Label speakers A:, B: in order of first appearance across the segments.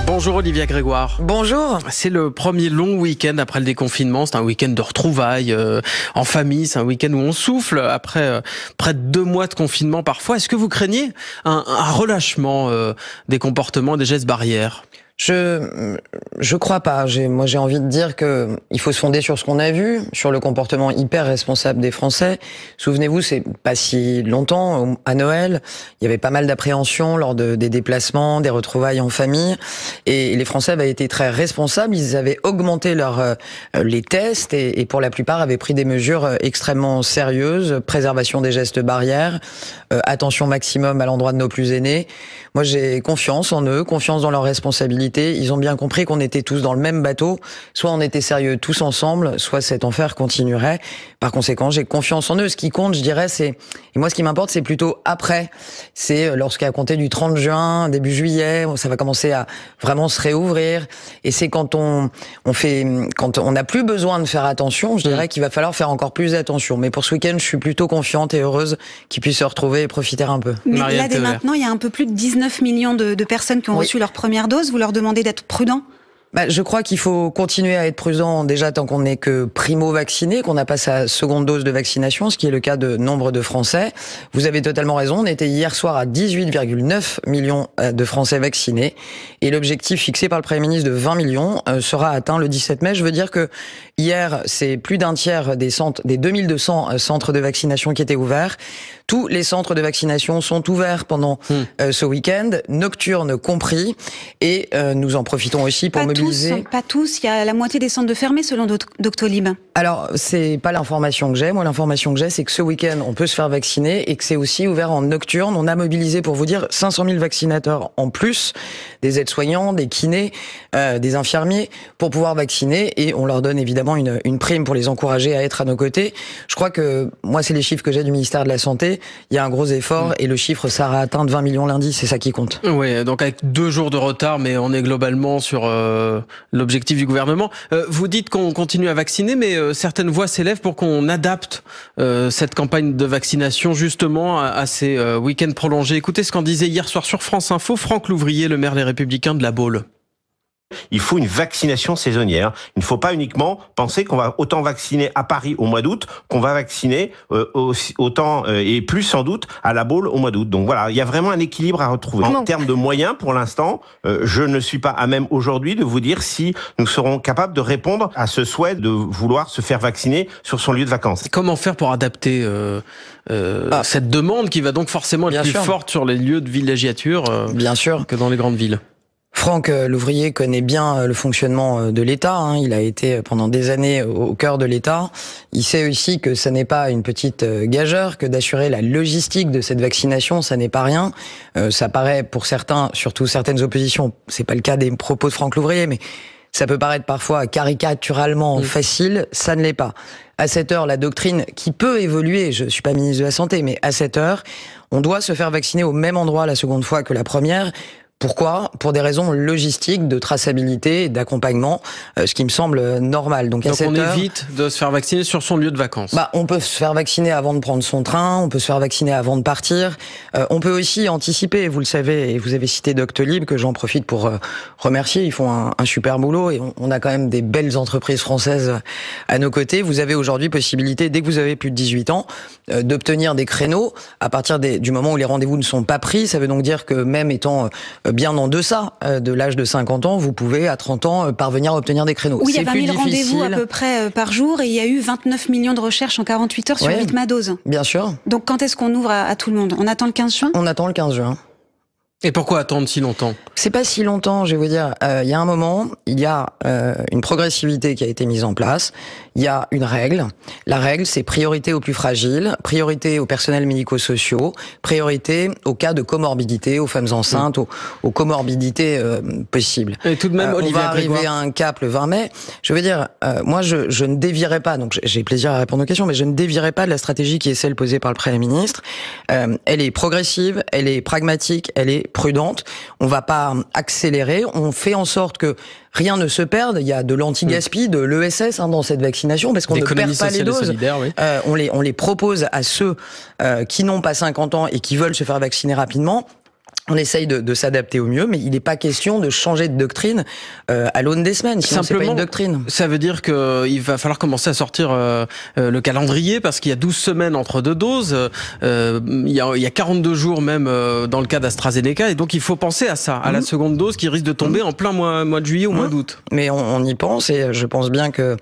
A: Bonjour Olivia Grégoire.
B: Bonjour.
A: C'est le premier long week-end après le déconfinement. C'est un week-end de retrouvailles en famille. C'est un week-end où on souffle après près de 2 mois de confinement parfois. Est-ce que vous craignez un relâchement des comportements, des gestes barrières ?
B: Je crois pas. Moi, j'ai envie de dire que il faut se fonder sur ce qu'on a vu, sur le comportement hyper responsable des Français. Souvenez-vous, c'est pas si longtemps, à Noël, il y avait pas mal d'appréhension lors des déplacements, des retrouvailles en famille, et les Français avaient été très responsables. Ils avaient augmenté les tests et pour la plupart avaient pris des mesures extrêmement sérieuses, préservation des gestes barrières, attention maximum à l'endroit de nos plus aînés. Moi, j'ai confiance en eux, confiance dans leurs responsabilités. Ils ont bien compris qu'on était tous dans le même bateau. Soit on était sérieux tous ensemble, soit cet enfer continuerait. Par conséquent, j'ai confiance en eux. Ce qui compte, je dirais, et moi, ce qui m'importe, c'est plutôt après. C'est lorsqu'à compter du 30 juin, début juillet, ça va commencer à vraiment se réouvrir. Et c'est quand on n'a plus besoin de faire attention, je dirais qu'il va falloir faire encore plus attention. Mais pour ce week-end, je suis plutôt confiante et heureuse qu'ils puissent se retrouver et profiter un peu.
C: Mais là, dès maintenant, il y a un peu plus de 19 millions de personnes qui ont reçu leur première dose. Vous leur demandez d'être prudents ?
B: Je crois qu'il faut continuer à être prudent déjà tant qu'on n'est que primo-vacciné, qu'on n'a pas sa seconde dose de vaccination, ce qui est le cas de nombre de Français. Vous avez totalement raison, on était hier soir à 18,9 millions de Français vaccinés et l'objectif fixé par le Premier ministre de 20 millions sera atteint le 17 mai. Je veux dire que hier, c'est plus d'un tiers des 2200 centres de vaccination qui étaient ouverts. Tous les centres de vaccination sont ouverts pendant ce week-end, nocturne compris, et nous en profitons aussi pour mobiliser.
C: Pas tous, il y a la moitié des centres de fermés selon Doctolib.
B: Alors, c'est pas l'information que j'ai. Moi, l'information que j'ai, c'est que ce week-end, on peut se faire vacciner et que c'est aussi ouvert en nocturne. On a mobilisé, pour vous dire, 500 000 vaccinateurs en plus, des aides-soignants, des kinés, des infirmiers, pour pouvoir vacciner, et on leur donne évidemment une prime pour les encourager à être à nos côtés. Je crois que, moi, c'est les chiffres que j'ai du ministère de la Santé. Il y a un gros effort et le chiffre sera atteint de 20 millions lundi, c'est ça qui compte.
A: Oui, donc avec 2 jours de retard, mais on est globalement sur l'objectif du gouvernement. Vous dites qu'on continue à vacciner, mais certaines voix s'élèvent pour qu'on adapte cette campagne de vaccination justement à ces week-ends prolongés. Écoutez ce qu'en disait hier soir sur France Info Franck Louvrier, le maire Les Républicains de La Baule.
D: Il faut une vaccination saisonnière. Il ne faut pas uniquement penser qu'on va autant vacciner à Paris au mois d'août qu'on va vacciner autant et plus sans doute à La Baule au mois d'août. Donc voilà, il y a vraiment un équilibre à retrouver. En termes de moyens, pour l'instant, je ne suis pas à même aujourd'hui de vous dire si nous serons capables de répondre à ce souhait de vouloir se faire vacciner sur son lieu de vacances.
A: Comment faire pour adapter cette demande qui va donc forcément être plus forte sur les lieux de villégiature que dans les grandes villes?
B: Franck Louvrier connaît bien le fonctionnement de l'État. Il a été pendant des années au cœur de l'État. Il sait aussi que ça n'est pas une petite gageure, que d'assurer la logistique de cette vaccination, ça n'est pas rien. Ça paraît pour certains, surtout certaines oppositions, c'est pas le cas des propos de Franck Louvrier, mais ça peut paraître parfois caricaturalement facile, ça ne l'est pas. À cette heure, la doctrine qui peut évoluer, je suis pas ministre de la Santé, mais à cette heure, on doit se faire vacciner au même endroit la seconde fois que la première. Pourquoi ? Pour des raisons logistiques, de traçabilité, d'accompagnement, ce qui me semble normal. Donc
A: on évite de se faire vacciner sur son lieu de vacances.
B: On peut se faire vacciner avant de prendre son train, on peut se faire vacciner avant de partir. On peut aussi anticiper, vous le savez, et vous avez cité Doctolib, que j'en profite pour remercier. Ils font un super boulot et on a quand même des belles entreprises françaises à nos côtés. Vous avez aujourd'hui possibilité, dès que vous avez plus de 18 ans, d'obtenir des créneaux à partir du moment où les rendez-vous ne sont pas pris. Ça veut donc dire que même étant bien en deçà de l'âge de 50 ans, vous pouvez à 30 ans parvenir à obtenir des créneaux.
C: Oui, il y a 20 000 rendez-vous à peu près par jour et il y a eu 29 millions de recherches en 48 heures sur rythme ma dose.
B: Bien sûr.
C: Donc quand est-ce qu'on ouvre à tout le monde ? On attend le 15 juin ?
B: On attend le 15 juin.
A: Et pourquoi attendre si longtemps ?
B: C'est pas si longtemps, je vais vous dire. Il y a un moment, il y a une progressivité qui a été mise en place. Il y a une règle. La règle, c'est priorité aux plus fragiles, priorité aux personnels médico-sociaux, priorité aux cas de comorbidité, aux femmes enceintes, aux comorbidités possibles.
A: Et tout de même,
B: on va arriver à un cap le 20 mai. Je veux dire, moi, je ne dévierai pas, donc j'ai plaisir à répondre aux questions, mais je ne dévierai pas de la stratégie qui est celle posée par le Premier ministre. Elle est progressive, elle est pragmatique, elle est prudente. On va pas accélérer. On fait en sorte que rien ne se perde. Il y a de l'anti-gaspi, de l'ESS dans cette vaccination, parce qu'on ne perd pas les doses.
A: Oui.
B: On les propose à ceux qui n'ont pas 50 ans et qui veulent se faire vacciner rapidement. On essaye de s'adapter au mieux, mais il n'est pas question de changer de doctrine à l'aune des semaines. Sinon, c'est pas une doctrine.
A: Ça veut dire qu'il va falloir commencer à sortir le calendrier, parce qu'il y a 12 semaines entre 2 doses. Il y a 42 jours même dans le cas d'AstraZeneca, et donc il faut penser à ça, à la seconde dose qui risque de tomber en plein mois de juillet ou mois d'août.
B: Mais on y pense, et je pense bien que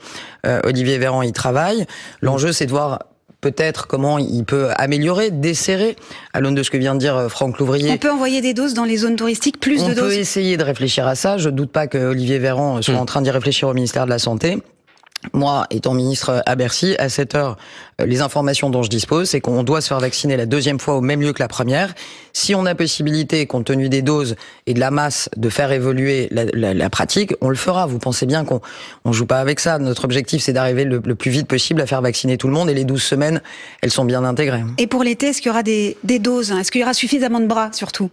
B: Olivier Véran y travaille. L'enjeu, c'est de voir peut-être comment il peut améliorer, desserrer, à l'aune de ce que vient de dire Franck Louvrier.
C: On peut envoyer des doses dans les zones touristiques, plus de doses.
B: On peut essayer de réfléchir à ça. Je ne doute pas que Olivier Véran soit en train d'y réfléchir au ministère de la Santé. Moi, étant ministre à Bercy, à cette heure, les informations dont je dispose, c'est qu'on doit se faire vacciner la deuxième fois au même lieu que la première. Si on a possibilité, compte tenu des doses et de la masse, de faire évoluer la pratique, on le fera. Vous pensez bien qu'on joue pas avec ça. Notre objectif, c'est d'arriver le plus vite possible à faire vacciner tout le monde, et les 12 semaines, elles sont bien intégrées.
C: Et pour l'été, est-ce qu'il y aura des doses? Est-ce qu'il y aura suffisamment de bras, surtout?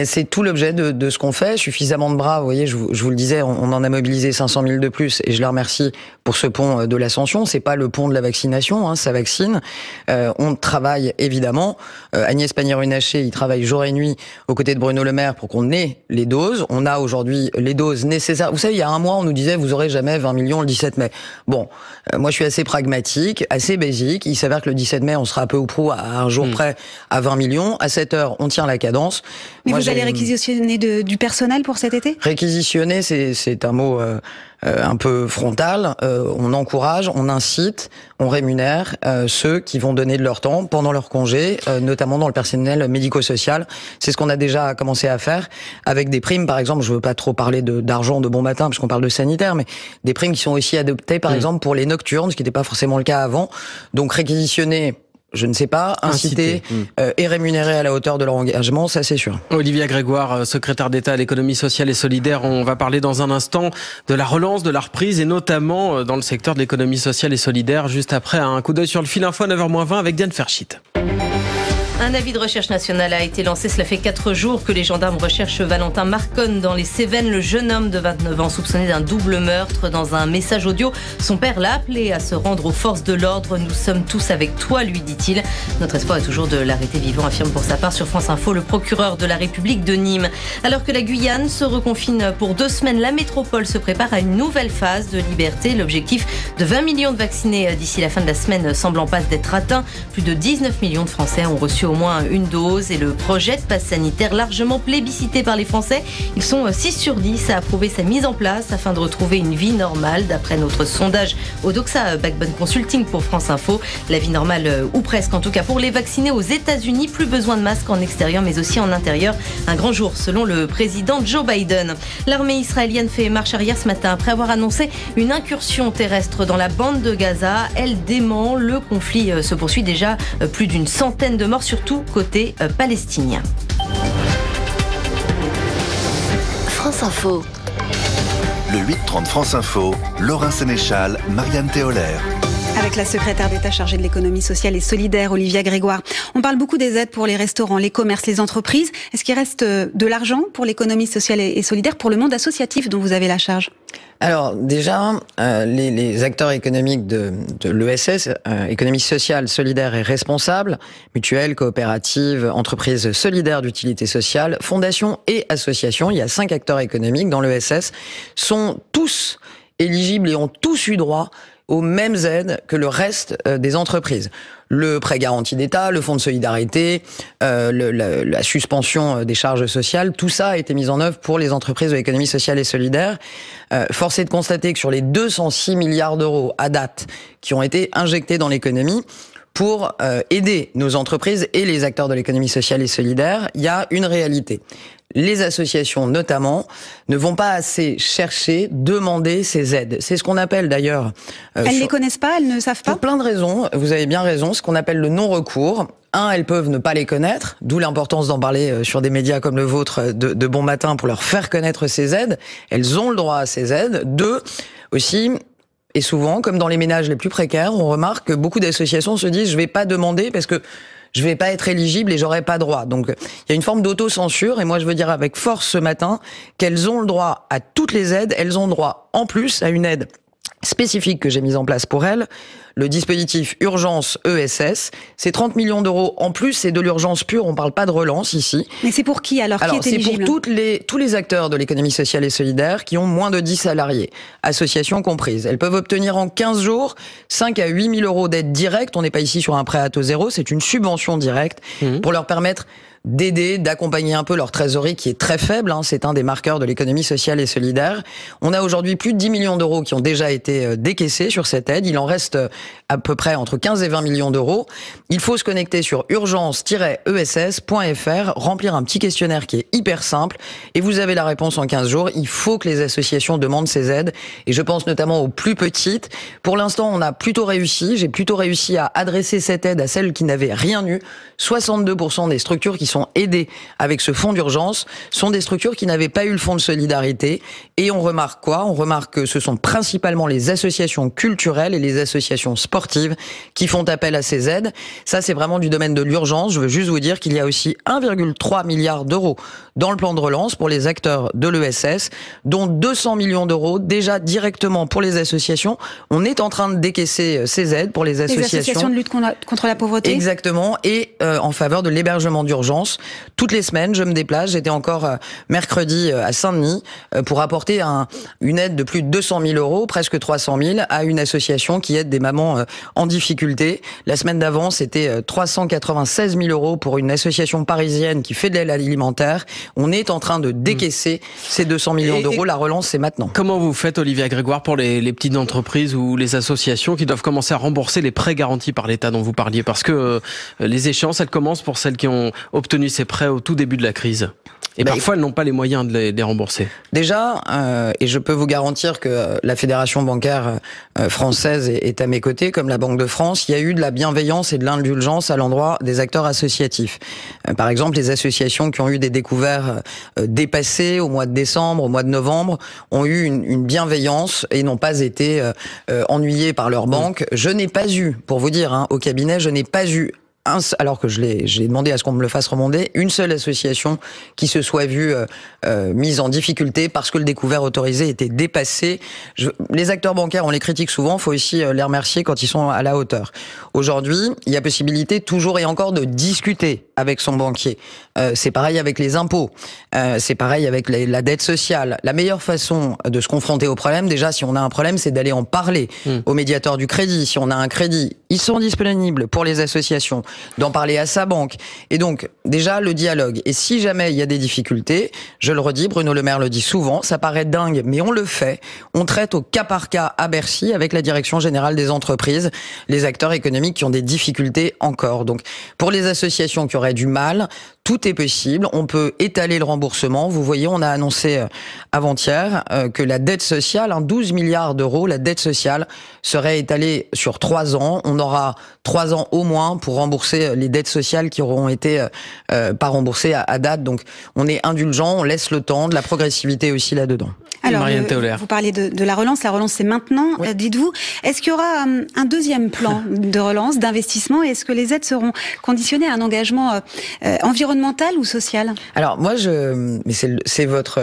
B: C'est tout l'objet de ce qu'on fait, suffisamment de bras. Vous voyez, je vous le disais, on en a mobilisé 500 000 de plus, et je les remercie pour ce pont de l'Ascension. C'est pas le pont de la vaccination, ça vaccine. On travaille évidemment. Agnès Pannier-Runacher, il travaille jour et nuit aux côtés de Bruno Le Maire pour qu'on ait les doses. On a aujourd'hui les doses nécessaires. Vous savez, il y a un mois, on nous disait vous aurez jamais 20 millions le 17 mai. Bon, moi je suis assez pragmatique, assez basique. Il s'avère que le 17 mai, on sera peu ou prou à un jour près à 20 millions. À cette heure, on tient la cadence.
C: Mais vous allez réquisitionner du personnel pour cet été?
B: Réquisitionner, c'est un mot un peu frontal. On encourage, on incite, on rémunère ceux qui vont donner de leur temps pendant leur congé, notamment dans le personnel médico-social. C'est ce qu'on a déjà commencé à faire avec des primes, par exemple. Je veux pas trop parler d'argent de bon matin, parce qu'on parle de sanitaire, mais des primes qui sont aussi adoptées, par exemple, pour les nocturnes, ce qui n'était pas forcément le cas avant. Donc réquisitionner, je ne sais pas, inciter et rémunérer à la hauteur de leur engagement, ça c'est sûr.
A: Olivia Grégoire, secrétaire d'État à l'économie sociale et solidaire, on va parler dans un instant de la relance, de la reprise, et notamment dans le secteur de l'économie sociale et solidaire, juste après un coup d'œil sur le fil info à 9h-20 avec Diane Ferchit.
E: Un avis de recherche nationale a été lancé. Cela fait 4 jours que les gendarmes recherchent Valentin Marconne dans les Cévennes. Le jeune homme de 29 ans soupçonné d'un double meurtre. Dans un message audio, son père l'a appelé à se rendre aux forces de l'ordre. Nous sommes tous avec toi, lui dit-il. Notre espoir est toujours de l'arrêter vivant, affirme pour sa part sur France Info le procureur de la République de Nîmes. Alors que la Guyane se reconfine pour 2 semaines, la métropole se prépare à une nouvelle phase de liberté. L'objectif de 20 millions de vaccinés d'ici la fin de la semaine semble en passe d'être atteint. Plus de 19 millions de Français ont reçu au moins une dose, et le projet de passe sanitaire largement plébiscité par les Français. Ils sont 6 sur 10 à approuver sa mise en place afin de retrouver une vie normale, d'après notre sondage Odoxa Backbone Consulting pour France Info. La vie normale, ou presque en tout cas, pour les vaccinés aux États-Unis. Plus besoin de masques en extérieur mais aussi en intérieur. Un grand jour selon le président Joe Biden. L'armée israélienne fait marche arrière ce matin après avoir annoncé une incursion terrestre dans la bande de Gaza. Elle dément, le conflit se poursuit déjà, plus d'une centaine de morts, surtout côté palestinien.
F: France Info.
G: Le 8-30 France Info, Laurent Sénéchal, Marianne Théolaire.
C: Avec la secrétaire d'État chargée de l'économie sociale et solidaire, Olivia Grégoire. On parle beaucoup des aides pour les restaurants, les commerces, les entreprises. Est-ce qu'il reste de l'argent pour l'économie sociale et solidaire, pour le monde associatif dont vous avez la charge?
B: Alors déjà, les acteurs économiques de l'ESS, économie sociale, solidaire et responsable, mutuelles, coopératives, entreprises solidaires d'utilité sociale, fondations et associations, il y a 5 acteurs économiques dans l'ESS, sont tous éligibles et ont tous eu droit aux mêmes aides que le reste des entreprises. Le prêt garanti d'État, le fonds de solidarité, la suspension des charges sociales, tout ça a été mis en œuvre pour les entreprises de l'économie sociale et solidaire. Force est de constater que sur les 206 milliards d'euros à date qui ont été injectés dans l'économie, pour aider nos entreprises et les acteurs de l'économie sociale et solidaire, il y a une réalité. Les associations, notamment, ne vont pas assez chercher, demander ces aides. C'est ce qu'on appelle d'ailleurs...
C: elles les connaissent pas, elles ne savent pas?
B: Pour plein de raisons, vous avez bien raison, ce qu'on appelle le non-recours. Elles peuvent ne pas les connaître, d'où l'importance d'en parler sur des médias comme le vôtre de bon matin pour leur faire connaître ces aides. Elles ont le droit à ces aides. 2, aussi... Et souvent, comme dans les ménages les plus précaires, on remarque que beaucoup d'associations se disent « je vais pas demander parce que je vais pas être éligible et j'aurai pas droit. Donc il y a une forme d'autocensure et moi je veux dire avec force ce matin qu'elles ont le droit à toutes les aides, elles ont droit en plus à une aide spécifique que j'ai mise en place pour elles, le dispositif Urgence ESS. C'est 30 millions d'euros en plus, c'est de l'urgence pure, on parle pas de relance ici.
C: Mais c'est pour qui alors qui est éligible?
B: C'est pour tous les acteurs de l'économie sociale et solidaire qui ont moins de 10 salariés, associations comprises. Elles peuvent obtenir en 15 jours 5 à 8 000 euros d'aide directe. On n'est pas ici sur un prêt à taux zéro, c'est une subvention directe pour leur permettre d'aider, d'accompagner un peu leur trésorerie qui est très faible. C'est un des marqueurs de l'économie sociale et solidaire. On a aujourd'hui plus de 10 millions d'euros qui ont déjà été décaissés sur cette aide. Il en reste à peu près entre 15 et 20 millions d'euros. Il faut se connecter sur urgence-ess.fr, remplir un petit questionnaire qui est hyper simple et vous avez la réponse en 15 jours. Il faut que les associations demandent ces aides et je pense notamment aux plus petites. Pour l'instant, on a plutôt réussi. J'ai plutôt réussi à adresser cette aide à celles qui n'avaient rien eu. 62% des structures qui sont aidées avec ce fonds d'urgence sont des structures qui n'avaient pas eu le fonds de solidarité. Et on remarque quoi? On remarque que ce sont principalement les associations culturelles et les associations sportives qui font appel à ces aides. Ça, c'est vraiment du domaine de l'urgence. Je veux juste vous dire qu'il y a aussi 1,3 milliard d'euros dans le plan de relance pour les acteurs de l'ESS, dont 200 millions d'euros déjà directement pour les associations. On est en train de décaisser ces aides pour les associations.
C: Les associations de lutte contre la pauvreté.
B: Exactement. Et en faveur de l'hébergement d'urgence. Toutes les semaines, je me déplace. J'étais encore mercredi à Saint-Denis pour apporter une aide de plus de 200 000 euros, presque 300 000, à une association qui aide des mamans en difficulté. La semaine d'avant, c'était 396 000 euros pour une association parisienne qui fait de l'aide alimentaire. On est en train de décaisser ces 200 millions d'euros. La relance, c'est maintenant.
A: Comment vous faites, Olivia Grégoire, pour les petites entreprises ou les associations qui doivent commencer à rembourser les prêts garantis par l'État dont vous parliez? Parce que les échéances, elles commencent pour celles qui ont obtenu ces prêts au tout début de la crise. Et parfois, elles n'ont pas les moyens de les rembourser.
B: Déjà, et je peux vous garantir que la Fédération bancaire française est à mes côtés, comme la Banque de France, il y a eu de la bienveillance et de l'indulgence à l'endroit des acteurs associatifs. Par exemple, les associations qui ont eu des découverts dépassés au mois de décembre, au mois de novembre, ont eu une bienveillance et n'ont pas été ennuyées par leur banque. Je n'ai pas eu, pour vous dire, au cabinet, je n'ai pas eu alors que j'ai demandé à ce qu'on me le fasse remonter, une seule association qui se soit vue mise en difficulté parce que le découvert autorisé était dépassé. Les acteurs bancaires, on les critique souvent, il faut aussi les remercier quand ils sont à la hauteur. Aujourd'hui, il y a possibilité toujours et encore de discuter avec son banquier. C'est pareil avec les impôts, c'est pareil avec la dette sociale. La meilleure façon de se confronter au problème, déjà, si on a un problème, c'est d'aller en parler au médiateur du crédit. Si on a un crédit, ils sont disponibles pour les associations, d'en parler à sa banque. Et donc, déjà, le dialogue. Et si jamais il y a des difficultés, je le redis, Bruno Le Maire le dit souvent, ça paraît dingue, mais on le fait. On traite au cas par cas à Bercy avec la Direction Générale des Entreprises, les acteurs économiques qui ont des difficultés encore. Donc, pour les associations qui auraient du mal, tout est possible. On peut étaler le remboursement. Vous voyez, on a annoncé avant-hier que la dette sociale, 12 milliards d'euros, la dette sociale serait étalée sur 3 ans. On aura 3 ans au moins pour rembourser les dettes sociales qui auront été pas remboursées à date. Donc, on est indulgent, on laisse le temps, de la progressivité aussi là-dedans.
C: Alors, vous parlez de la relance c'est maintenant. Oui. Dites-vous, est-ce qu'il y aura un deuxième plan de relance, d'investissement? Est-ce que les aides seront conditionnées à un engagement environnemental ou social? Alors moi,
B: mais c'est votre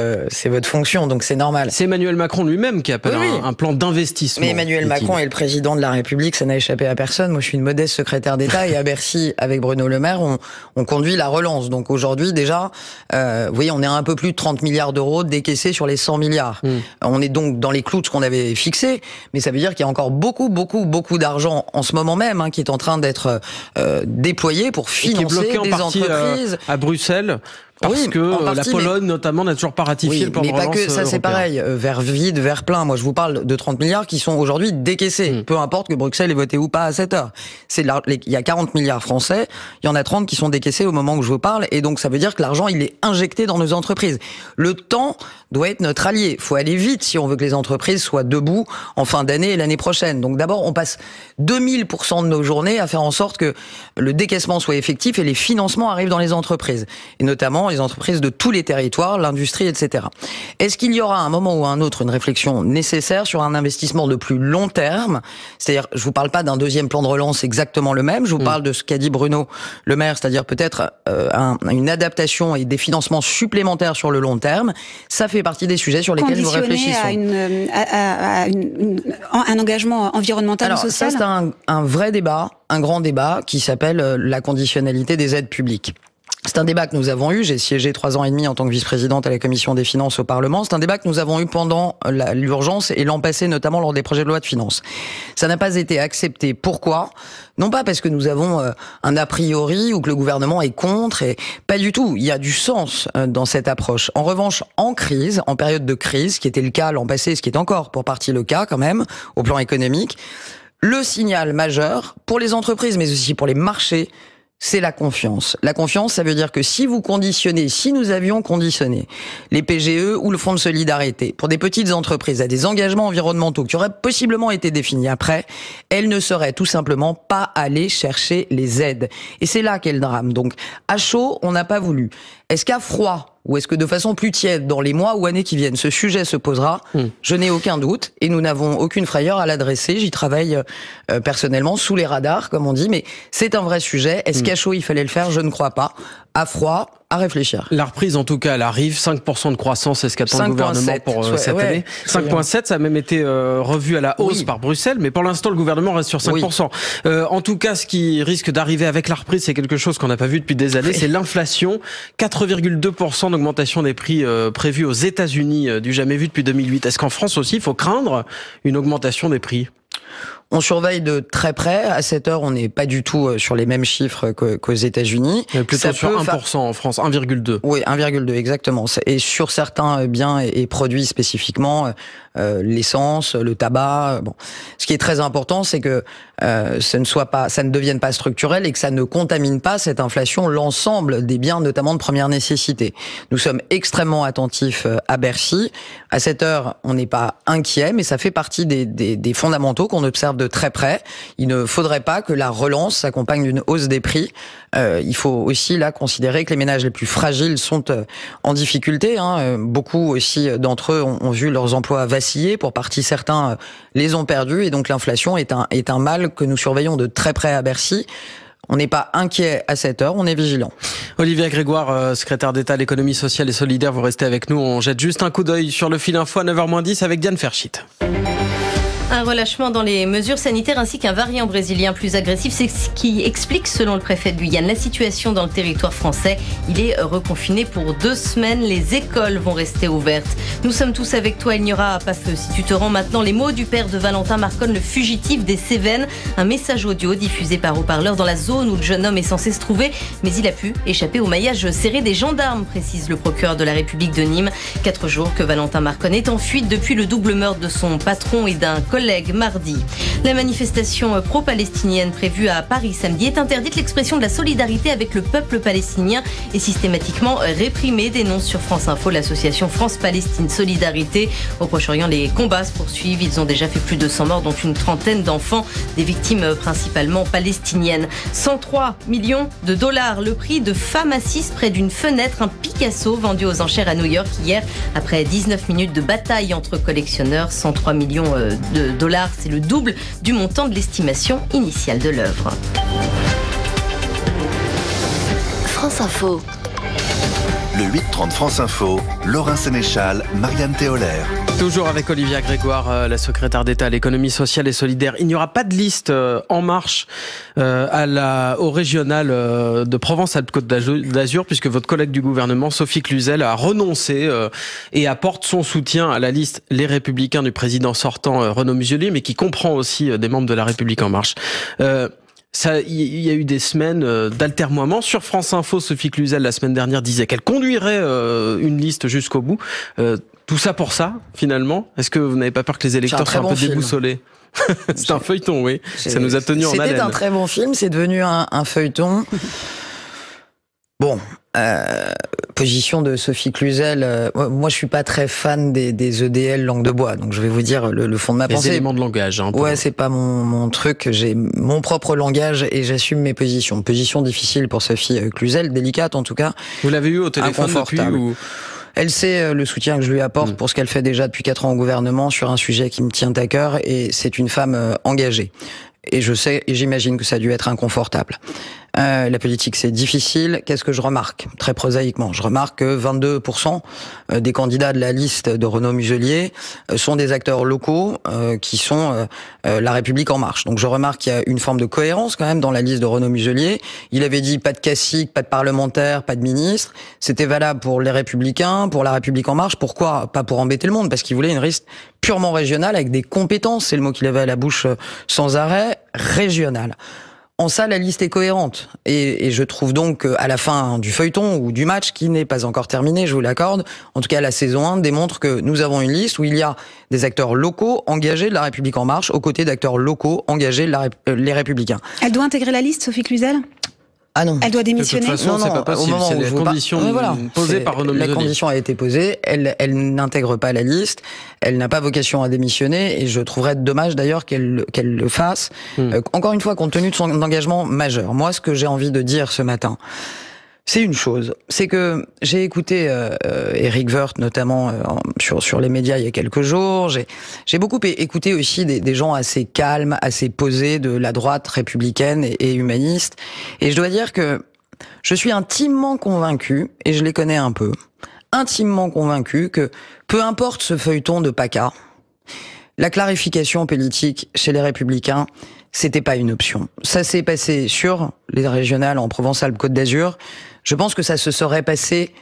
B: fonction, donc c'est normal.
A: C'est Emmanuel Macron lui-même qui appelle un plan d'investissement.
B: Mais Emmanuel Macron est le président de la République, ça n'a échappé à personne. Moi, je suis une modeste secrétaire d'État et à Bercy, avec Bruno Le Maire, on conduit la relance. Donc aujourd'hui, déjà, oui, on est à un peu plus de 30 milliards d'euros décaissés sur les 100 milliards. On est donc dans les clous de ce qu'on avait fixé, mais ça veut dire qu'il y a encore beaucoup d'argent en ce moment même qui est en train d'être déployé pour financer des entreprises
A: à Bruxelles. Parce que la Pologne, notamment, n'a toujours pas ratifié le plan de relance.
B: Mais pas que ça, c'est pareil. Vers vide, vers plein. Moi, je vous parle de 30 milliards qui sont aujourd'hui décaissés. Peu importe que Bruxelles ait voté ou pas à cette heure. Il y a 40 milliards français. Il y en a 30 qui sont décaissés au moment où je vous parle. Et donc, ça veut dire que l'argent, il est injecté dans nos entreprises. Le temps doit être notre allié. Il faut aller vite si on veut que les entreprises soient debout en fin d'année et l'année prochaine. Donc, d'abord, on passe 2000% de nos journées à faire en sorte que le décaissement soit effectif et les financements arrivent dans les entreprises. Et notamment, vraiment les entreprises de tous les territoires, l'industrie, etc. Est-ce qu'il y aura à un moment ou à un autre une réflexion nécessaire sur un investissement de plus long terme? C'est-à-dire, je vous parle pas d'un deuxième plan de relance exactement le même, je vous parle de ce qu'a dit Bruno Le Maire, c'est-à-dire peut-être une adaptation et des financements supplémentaires sur le long terme. Ça fait partie des sujets sur lesquels nous réfléchissons.
C: À un engagement environnemental ou social.
B: Ça, c'est un vrai débat, un grand débat qui s'appelle la conditionnalité des aides publiques. C'est un débat que nous avons eu. J'ai siégé 3 ans et demi en tant que vice-présidente à la Commission des finances au Parlement. C'est un débat que nous avons eu pendant l'urgence et l'an passé, notamment lors des projets de loi de finances. Ça n'a pas été accepté. Pourquoi? Non pas parce que nous avons un a priori ou que le gouvernement est contre, et pas du tout. Il y a du sens dans cette approche. En revanche, en crise, en période de crise, ce qui était le cas l'an passé, ce qui est encore pour partie le cas quand même, au plan économique, le signal majeur pour les entreprises, mais aussi pour les marchés, c'est la confiance. La confiance, ça veut dire que si nous avions conditionné les PGE ou le fonds de solidarité pour des petites entreprises à des engagements environnementaux qui auraient possiblement été définis après, elles ne seraient tout simplement pas allées chercher les aides. Et c'est là qu'est le drame. Donc, à chaud, on n'a pas voulu. Est-ce qu'à froid, ou est-ce que de façon plus tiède, dans les mois ou années qui viennent, ce sujet se posera? Je n'ai aucun doute, et nous n'avons aucune frayeur à l'adresser. J'y travaille personnellement, sous les radars, comme on dit, mais c'est un vrai sujet. Est-ce qu'à chaud, il fallait le faire? Je ne crois pas. À froid, à réfléchir.
A: La reprise, en tout cas, elle arrive. 5% de croissance, c'est ce qu'attend le gouvernement pour cette année. 5,7, ça a même été revu à la hausse par Bruxelles, mais pour l'instant, le gouvernement reste sur 5%. En tout cas, ce qui risque d'arriver avec la reprise, c'est quelque chose qu'on n'a pas vu depuis des années, c'est l'inflation. 4,2% d'augmentation des prix prévus aux États-Unis, du jamais vu depuis 2008. Est-ce qu'en France aussi, il faut craindre une augmentation des prix?
B: On surveille de très près. À cette heure, on n'est pas du tout sur les mêmes chiffres qu'aux États-Unis.
A: Plutôt sur 1% en France, 1,2.
B: Oui, 1,2 exactement. Et sur certains biens et produits spécifiquement, l'essence, le tabac. Bon, ce qui est très important, c'est que ça ne devienne pas structurel et que ça ne contamine pas cette inflation l'ensemble des biens, notamment de première nécessité. Nous sommes extrêmement attentifs à Bercy. À cette heure, on n'est pas inquiet, mais ça fait partie des fondamentaux qu'on observe de très près. Il ne faudrait pas que la relance s'accompagne d'une hausse des prix. Il faut aussi là considérer que les ménages les plus fragiles sont en difficulté. Beaucoup aussi d'entre eux ont vu leurs emplois vaciller. Pour partie, certains les ont perdus. Et donc l'inflation est un mal que nous surveillons de très près à Bercy. On n'est pas inquiet à cette heure, on est vigilant.
A: Olivia Grégoire, secrétaire d'État à l'économie sociale et solidaire, vous restez avec nous. On jette juste un coup d'œil sur le fil info à 9h-10 avec Diane Ferchit.
E: Un relâchement dans les mesures sanitaires ainsi qu'un variant brésilien plus agressif, c'est ce qui explique, selon le préfet de Guyane, la situation dans le territoire français. Il est reconfiné pour 2 semaines. Les écoles vont rester ouvertes. Nous sommes tous avec toi, il n'y aura pas feu si tu te rends maintenant. Les mots du père de Valentin Marconne, le fugitif des Cévennes. Un message audio diffusé par haut-parleur dans la zone où le jeune homme est censé se trouver. Mais il a pu échapper au maillage serré des gendarmes, précise le procureur de la République de Nîmes. 4 jours que Valentin Marconne est en fuite depuis le double meurtre de son patron et d'un collègue mardi. La manifestation pro-palestinienne prévue à Paris samedi est interdite. L'expression de la solidarité avec le peuple palestinien est systématiquement réprimée, dénonce sur France Info l'association France-Palestine Solidarité. Au Proche-Orient, les combats se poursuivent. Ils ont déjà fait plus de 100 morts, dont une trentaine d'enfants, des victimes principalement palestiniennes. 103 millions de dollars, le prix de Femme assise près d'une fenêtre, un Picasso vendu aux enchères à New York hier. Après 19 minutes de bataille entre collectionneurs, 103 millions de dollars, c'est le double du montant de l'estimation initiale de l'œuvre.
F: France Info.
G: Le 8-30 France Info, Laurin Sénéchal, Marianne Théolaire.
A: Toujours avec Olivia Grégoire, la secrétaire d'État à l'économie sociale et solidaire. Il n'y aura pas de liste En Marche au régional de Provence-Alpes-Côte d'Azur, puisque votre collègue du gouvernement, Sophie Cluzel, a renoncé et apporte son soutien à la liste Les Républicains du président sortant Renaud Muselier, mais qui comprend aussi des membres de la République En Marche. Il y a eu des semaines d'altermoiements. Sur France Info, Sophie Cluzel, la semaine dernière, disait qu'elle conduirait une liste jusqu'au bout. Tout ça pour ça, finalement? Est-ce que vous n'avez pas peur que les électeurs soient un peu déboussolés? C'est un feuilleton, oui. Ça nous a tenus en haleine.
B: C'était un très bon film, c'est devenu un feuilleton. Bon, Position de Sophie Cluzel. Moi, je suis pas très fan des EDL langue de bois, donc je vais vous dire le fond de ma pensée.
A: Les éléments de langage.
B: Ouais, c'est pas mon truc. J'ai mon propre langage et j'assume mes positions. Position difficile pour Sophie Cluzel, délicate en tout cas.
A: Vous l'avez eu au téléphone depuis ou...
B: Elle sait le soutien que je lui apporte pour ce qu'elle fait déjà depuis 4 ans au gouvernement sur un sujet qui me tient à cœur, et c'est une femme engagée. Et je sais, et j'imagine que ça a dû être inconfortable. La politique, c'est difficile. Qu'est-ce que je remarque? Très prosaïquement, je remarque que 22% des candidats de la liste de Renaud Muselier sont des acteurs locaux qui sont La République En Marche. Donc je remarque qu'il y a une forme de cohérence quand même dans la liste de Renaud Muselier. Il avait dit pas de cacique, pas de parlementaire, pas de ministre. C'était valable pour les Républicains, pour La République En Marche. Pourquoi? Pas pour embêter le monde, parce qu'il voulait une liste purement régionale avec des compétences, c'est le mot qu'il avait à la bouche sans arrêt, régionale. En ça, la liste est cohérente. Et je trouve donc qu'à la fin du feuilleton ou du match, qui n'est pas encore terminé, je vous l'accorde, en tout cas la saison 1 démontre que nous avons une liste où il y a des acteurs locaux engagés de La République En Marche aux côtés d'acteurs locaux engagés de les Républicains.
C: Elle doit intégrer la liste, Sophie Cluzel ?
B: Ah non.
C: Elle doit démissionner.
A: De toute façon, c'est pas possible. C'est les conditions posées par Renaud Muselier.
B: La condition a été posée. Elle n'intègre pas la liste. Elle n'a pas vocation à démissionner. Et je trouverais dommage d'ailleurs qu'elle le fasse. Encore une fois, compte tenu de son engagement majeur. Moi, ce que j'ai envie de dire ce matin, c'est une chose. C'est que j'ai écouté Éric Woerth, notamment sur les médias il y a quelques jours. J'ai beaucoup écouté aussi des gens assez calmes, assez posés de la droite républicaine et humaniste. Et je dois dire que je suis intimement convaincu, et je les connais un peu, intimement convaincu que peu importe ce feuilleton de PACA, la clarification politique chez les Républicains, c'était pas une option. Ça s'est passé sur les régionales en Provence-Alpes-Côte d'Azur. Je pense que ça se serait passé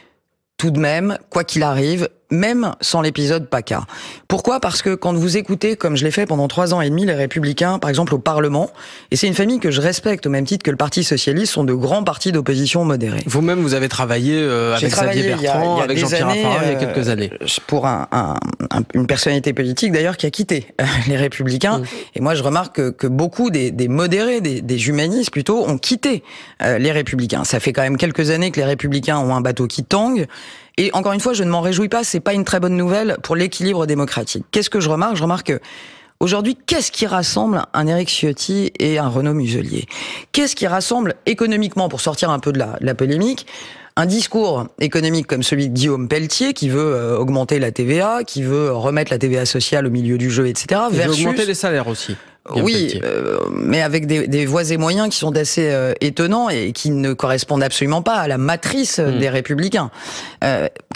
B: tout de même, quoi qu'il arrive, même sans l'épisode PACA. Pourquoi? Parce que quand vous écoutez, comme je l'ai fait pendant 3 ans et demi, les Républicains, par exemple au Parlement, et c'est une famille que je respecte au même titre que le Parti Socialiste, sont de grands partis d'opposition modérés.
A: Vous-même, vous avez travaillé avec Xavier Bertrand, avec Jean-Pierre Raffarin il y a quelques années.
B: Pour une personnalité politique d'ailleurs qui a quitté les Républicains. Et moi, je remarque que beaucoup des modérés, des humanistes plutôt, ont quitté les Républicains. Ça fait quand même quelques années que les Républicains ont un bateau qui tangue. Et encore une fois, je ne m'en réjouis pas, c'est pas une très bonne nouvelle pour l'équilibre démocratique. Qu'est-ce que je remarque? Je remarque que aujourd'hui, qu'est-ce qui rassemble un Éric Ciotti et un Renaud Muselier? Qu'est-ce qui rassemble économiquement, pour sortir un peu de la polémique, un discours économique comme celui de Guillaume Pelletier, qui veut augmenter la TVA, qui veut remettre la TVA sociale au milieu du jeu, etc.
A: Il veut augmenter les salaires aussi.
B: Oui, mais avec des voies et moyens qui sont assez étonnants et qui ne correspondent absolument pas à la matrice des Républicains.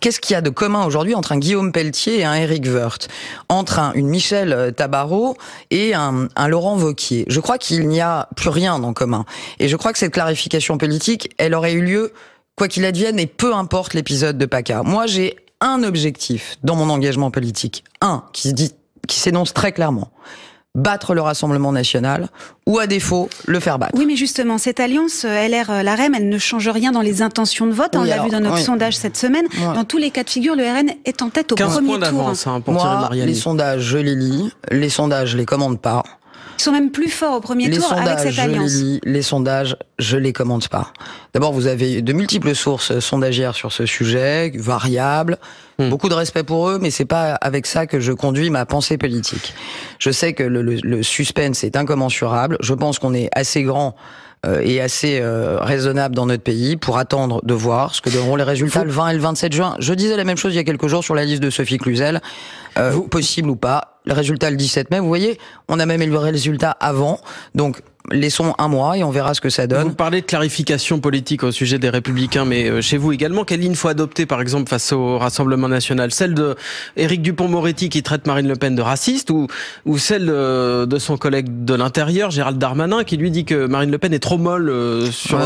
B: Qu'est-ce qu'il y a de commun aujourd'hui entre un Guillaume Pelletier et un Éric Woerth, entre une Michel Tabarot et un Laurent Wauquiez? Je crois qu'il n'y a plus rien en commun. Et je crois que cette clarification politique, elle aurait eu lieu quoi qu'il advienne, et peu importe l'épisode de PACA. Moi, j'ai un objectif dans mon engagement politique. Qui s'énonce très clairement. Battre le Rassemblement national, ou à défaut, le faire battre.
C: Oui, mais justement, cette alliance LR-LAREM, elle ne change rien dans les intentions de vote. On l'a vu dans notre sondage cette semaine. Ouais. Dans tous les cas de figure, le RN est en tête au premier tour.
A: 15 points d'avance pour Thierry Mariani.
B: Les sondages, je les lis. Les sondages, je les commande pas.
C: Ils sont même plus forts au premier tour avec cette alliance.
B: Les sondages, je les commente pas. D'abord, vous avez de multiples sources sondagières sur ce sujet, variables. Beaucoup de respect pour eux, mais c'est pas avec ça que je conduis ma pensée politique. Je sais que le suspense est incommensurable. Je pense qu'on est assez grand et assez raisonnable dans notre pays pour attendre de voir ce que donneront les résultats le 20 et le 27 juin. Je disais la même chose il y a quelques jours sur la liste de Sophie Cluzel. Possible ou pas. Le résultat le 17 mai, vous voyez, on a même élevé le résultat avant. Donc, laissons un mois et on verra ce que ça donne.
A: Vous parlez de clarification politique au sujet des Républicains, mais chez vous également, quelle ligne faut adopter, par exemple, face au Rassemblement national? Celle de Éric Dupond-Moretti qui traite Marine Le Pen de raciste, ou celle de son collègue de l'Intérieur, Gérald Darmanin, qui lui dit que Marine Le Pen est trop molle sur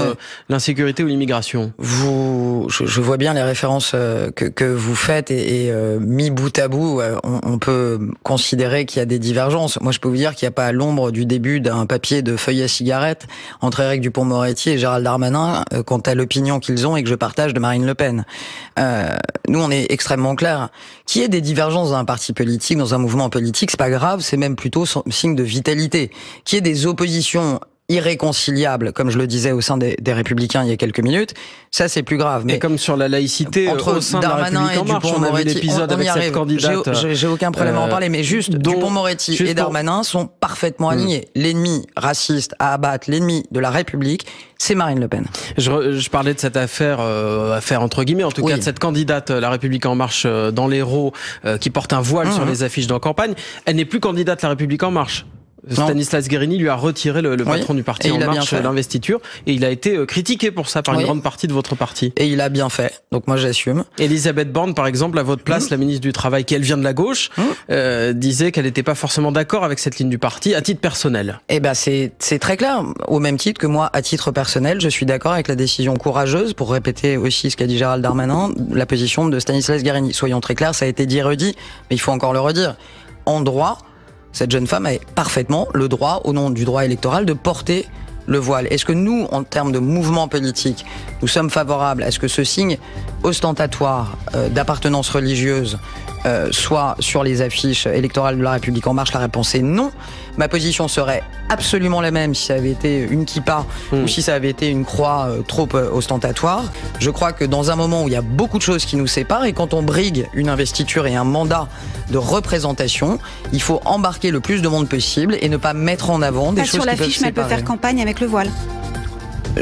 A: l'insécurité ou l'immigration?
B: Je vois bien les références que vous faites et mis bout à bout, on peut considérer qu'il y a des divergences. Moi, je peux vous dire qu'il n'y a pas à l'ombre du début d'un papier de feuille à cigarette entre Éric Dupond-Moretti et Gérald Darmanin quant à l'opinion qu'ils ont et que je partage de Marine Le Pen. Nous, on est extrêmement clair. Qu'il y ait des divergences dans un parti politique, dans un mouvement politique, c'est pas grave, c'est même plutôt signe de vitalité. Qu'il y ait des oppositions irréconciliables, comme je le disais au sein des Républicains il y a quelques minutes, ça c'est plus grave.
A: Mais comme sur la laïcité,
B: entre
A: au sein
B: Darmanin
A: de la République en marche, on a vu l'épisode avec cette candidate.
B: J'ai aucun problème à en parler, mais juste Dupond-Moretti et Darmanin sont parfaitement alignés. L'ennemi raciste à abattre, l'ennemi de la République, c'est Marine Le Pen.
A: Je parlais de cette affaire entre guillemets, en tout cas de cette candidate La République en marche dans l'Hérault qui porte un voile sur les affiches de campagne. Elle n'est plus candidate La République en marche. Stanislas Guerini lui a retiré le patron du parti En Marche l'investiture et il a été critiqué pour ça par une grande partie de votre parti.
B: Et il a bien fait, donc moi j'assume.
A: Elisabeth Borne, par exemple, à votre place, la ministre du Travail, qui elle vient de la gauche, disait qu'elle n'était pas forcément d'accord avec cette ligne du parti à titre personnel.
B: Eh ben c'est très clair, au même titre que moi, à titre personnel, je suis d'accord avec la décision courageuse, pour répéter aussi ce qu'a dit Gérald Darmanin, la position de Stanislas Guerini. Soyons très clairs, ça a été dit et redit, mais il faut encore le redire. En droit, cette jeune femme a parfaitement le droit, au nom du droit électoral, de porter le voile. Est-ce que nous, en termes de mouvement politique, nous sommes favorables à ce que ce signe ostentatoire d'appartenance religieuse soit sur les affiches électorales de La République en marche? La réponse est non. Ma position serait absolument la même si ça avait été une kippa ou si ça avait été une croix trop ostentatoire. Je crois que dans un moment où il y a beaucoup de choses qui nous séparent et quand on brigue une investiture et un mandat de représentation, il faut embarquer le plus de monde possible et ne pas mettre en avant des choses qui peuvent séparer.
C: Sur l'affiche, mais elle peut faire campagne avec le voile.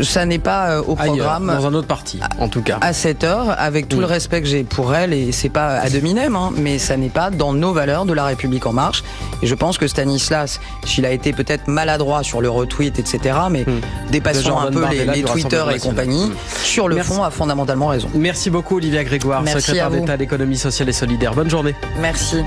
B: Ça n'est pas au programme.
A: Ailleurs, dans un autre parti, en tout cas.
B: À cette heure, avec tout le respect que j'ai pour elle, et c'est pas ad hominem, mais ça n'est pas dans nos valeurs de La République en marche. Et je pense que Stanislas, s'il a été peut-être maladroit sur le retweet, etc., mais dépassons un peu les Twitter et compagnie, sur le fond, a fondamentalement raison.
A: Merci beaucoup, Olivia Grégoire, secrétaire d'État à l'économie sociale et solidaire. Bonne journée.
B: Merci.